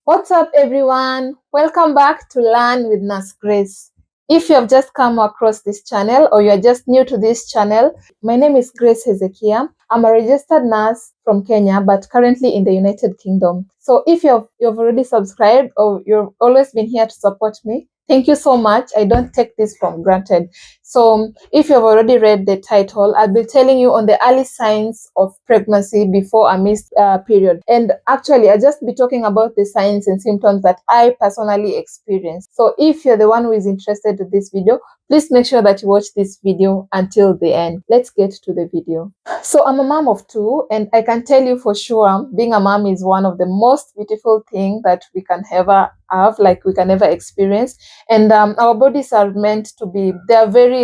What's up, everyone? Welcome back to Learn with Nurse Grace. If you have just come across this channel or you are just new to this channel, my name is Grace Hezekiah. I'm a registered nurse from Kenya, but currently in the United Kingdom. So if you've already subscribed or you've always been here to support me, thank you so much. I don't take this for granted. So if you've already read the title, I'll be telling you on the early signs of pregnancy before a missed period. And actually, I'll just be talking about the signs and symptoms that I personally experienced. So if you're the one who is interested in this video, please make sure that you watch this video until the end. Let's get to the video. So I'm a mom of two, and I can tell you for sure, being a mom is one of the most beautiful things that we can ever have, like we can ever experience. And our bodies are meant to be, they're very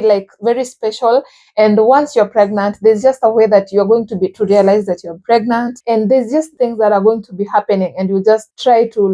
special. And once you're pregnant, there's just a way that you're going to realize that you're pregnant, and there's just things that are going to be happening, and you just try to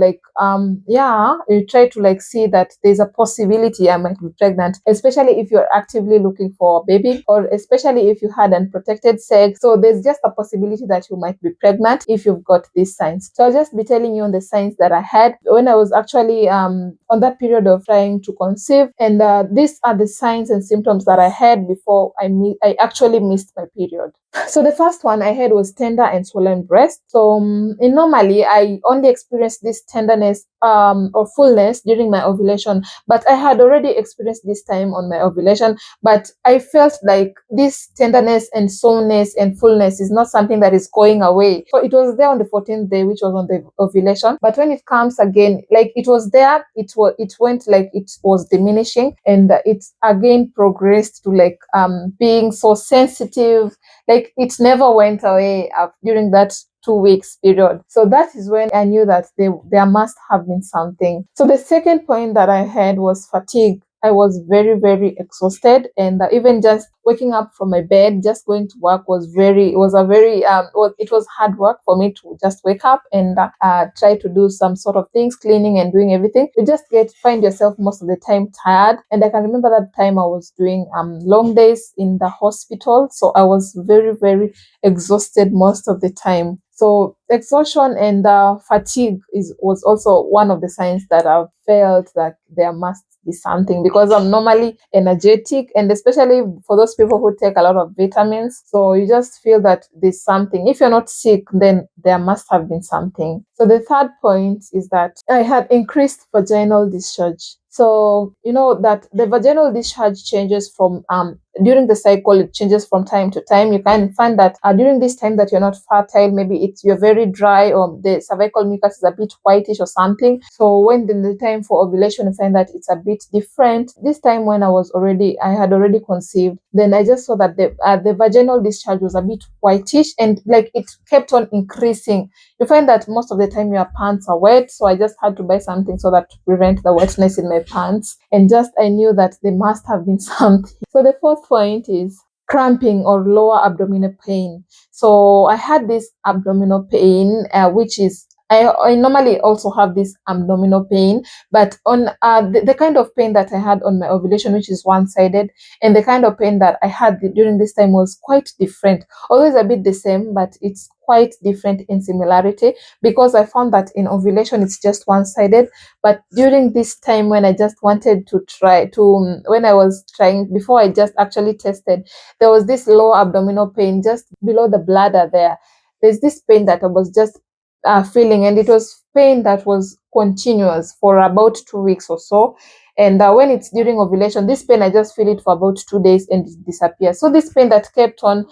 you try to see that there's a possibility I might be pregnant, especially if you're actively looking for a baby, or especially if you had unprotected sex. So there's just a possibility that you might be pregnant if you've got these signs. So I'll just be telling you on the signs that I had when I was actually on that period of trying to conceive, and these are the signs and symptoms that I had before I actually missed my period. So the first one I had was tender and swollen breast. So normally I only experienced this tenderness or fullness during my ovulation, but I had already experienced this time on my ovulation. But I felt like this tenderness and soreness and fullness is not something that is going away. So it was there on the 14th day, which was on the ovulation. But when it comes again, like it was there, it went like it was diminishing, and it again progressed to being so sensitive. Like it never went away during that 2 weeks period. So that is when I knew that there must have been something. So the second point that I had was fatigue. I was very, very exhausted, and even just waking up from my bed, just going to work it was hard work for me to just wake up and try to do some sort of things, cleaning and doing everything. You just find yourself most of the time tired. And I can remember that time I was doing long days in the hospital, so I was very, very exhausted most of the time. So exhaustion and fatigue was also one of the signs that I felt that there must be something, because I'm normally energetic, and especially for those people who take a lot of vitamins. So you just feel that there's something. If you're not sick, then there must have been something. So the third point is that I had increased vaginal discharge. So you know that the vaginal discharge changes from during the cycle. It changes from time to time. You can find that during this time that you're not fertile, maybe you're very dry, or the cervical mucus is a bit whitish or something. So when the time for ovulation, you find that it's a bit different. This time when I had already conceived, then I just saw that the vaginal discharge was a bit whitish, and like it kept on increasing. You find that most of the time your pants are wet, so I just had to buy something so that to prevent the wetness in my pants. And just I knew that there must have been something. So the fourth point is cramping or lower abdominal pain. So I had this abdominal pain, which is I normally also have this abdominal pain, but on the kind of pain that I had on my ovulation, which is one-sided, and the kind of pain that I had during this time was quite different. Although it's a bit the same, but it's quite different in similarity, because I found that in ovulation it's just one-sided, but during this time when I just wanted to when I was trying, before I just actually tested, there was this lower abdominal pain just below the bladder there. There's this pain that I was just feeling, and it was pain that was continuous for about 2 weeks or so. And when it's during ovulation, this pain, I just feel it for about 2 days and it disappears. So this pain that kept on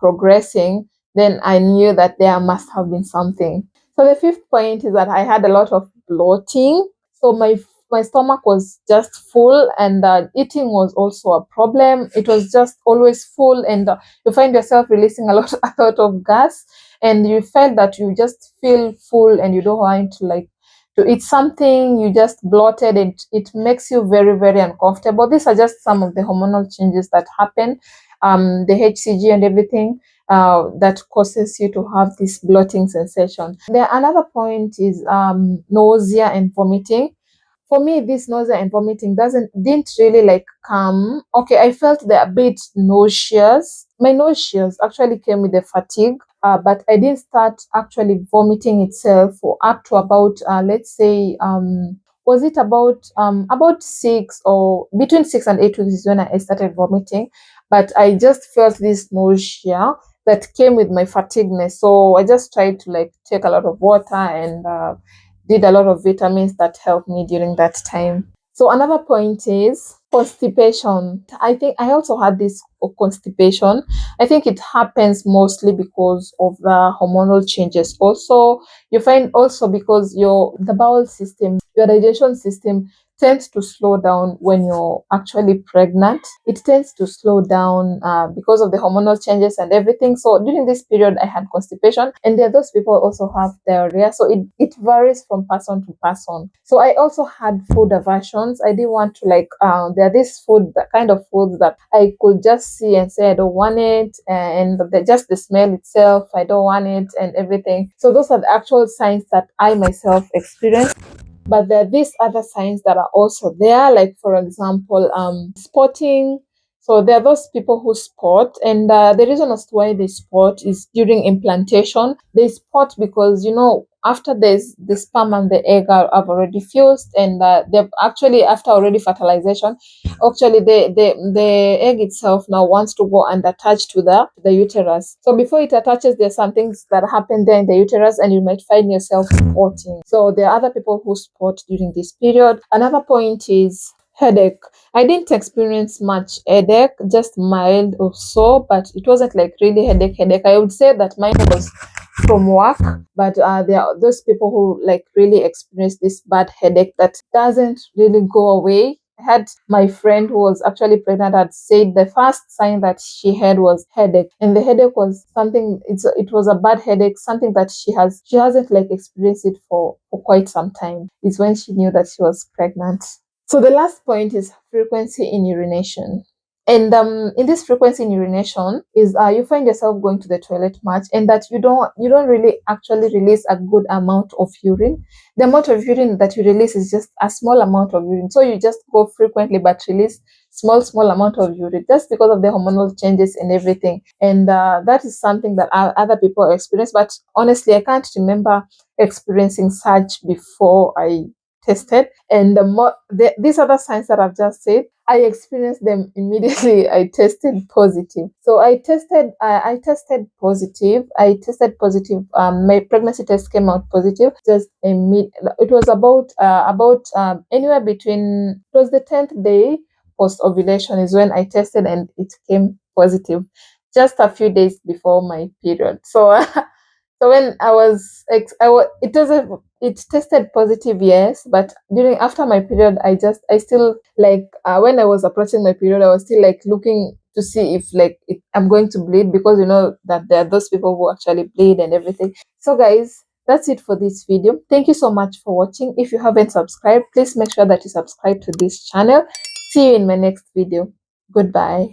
progressing, then I knew that there must have been something. So the fifth point is that I had a lot of bloating. So my stomach was just full, and eating was also a problem. It was just always full, and you find yourself releasing a lot of gas, and you felt that you just feel full and you don't want to eat something. You just bloated, and it makes you very, very uncomfortable. These are just some of the hormonal changes that happen, the HCG and everything that causes you to have this bloating sensation. Another point is nausea and vomiting. for me, this nausea and vomiting didn't really like come. Okay, I felt they're a bit nauseous. My nauseous actually came with the fatigue, but I didn't start actually vomiting itself for up to about let's say was it about 6 or between 6 and 8 weeks is when I started vomiting. But I just felt this nausea that came with my fatigueness. So I just tried to like take a lot of water and did a lot of vitamins that helped me during that time. So another point is constipation. I think I also had this constipation. I think it happens mostly because of the hormonal changes. Also, you find also because the bowel system, your digestion system tends to slow down when you're actually pregnant. It tends to slow down because of the hormonal changes and everything. So during this period, I had constipation, and there are those people also have diarrhea. So it varies from person to person. So I also had food aversions. I didn't want to like there are this food, the kind of foods that I could just see and say I don't want it, and just the smell itself, I don't want it, and everything. So those are the actual signs that I myself experienced. But there are these other signs that are also there, like for example, spotting. So there are those people who spot, and the reason as to why they spot is during implantation. They spot because after the sperm and the egg have already fused, and they've actually after already fertilization, actually the egg itself now wants to go and attach to the uterus. So before it attaches, there's some things that happen there in the uterus, and you might find yourself spotting. So there are other people who spot during this period. Another point is headache. I didn't experience much headache, just mild or so, but it wasn't like really headache. I would say that mine was from work, but there are those people who like really experience this bad headache that doesn't really go away. I had my friend who was actually pregnant had said the first sign that she had was headache, and the headache was something. It was a bad headache, something that she hasn't like experienced it for quite some time. Is when she knew that she was pregnant. So the last point is frequency in urination. And in this frequency in urination is you find yourself going to the toilet much, and that you don't really actually release a good amount of urine. The amount of urine that you release is just a small amount of urine. So you just go frequently but release small amount of urine just because of the hormonal changes and everything. And that is something that other people experience. But honestly, I can't remember experiencing such before I tested. And these other signs that I've just said, I experienced them immediately. I tested positive. So I tested positive. I tested positive. My pregnancy test came out positive. It was about anywhere between, it was the 10th day post ovulation is when I tested, and it came positive just a few days before my period. So so when it tested positive, yes, but after my period, I still like when I was approaching my period, I was still like looking to see if I'm going to bleed, because you know that there are those people who actually bleed and everything. So guys, that's it for this video. Thank you so much for watching. If you haven't subscribed, please make sure that you subscribe to this channel. See you in my next video. Goodbye.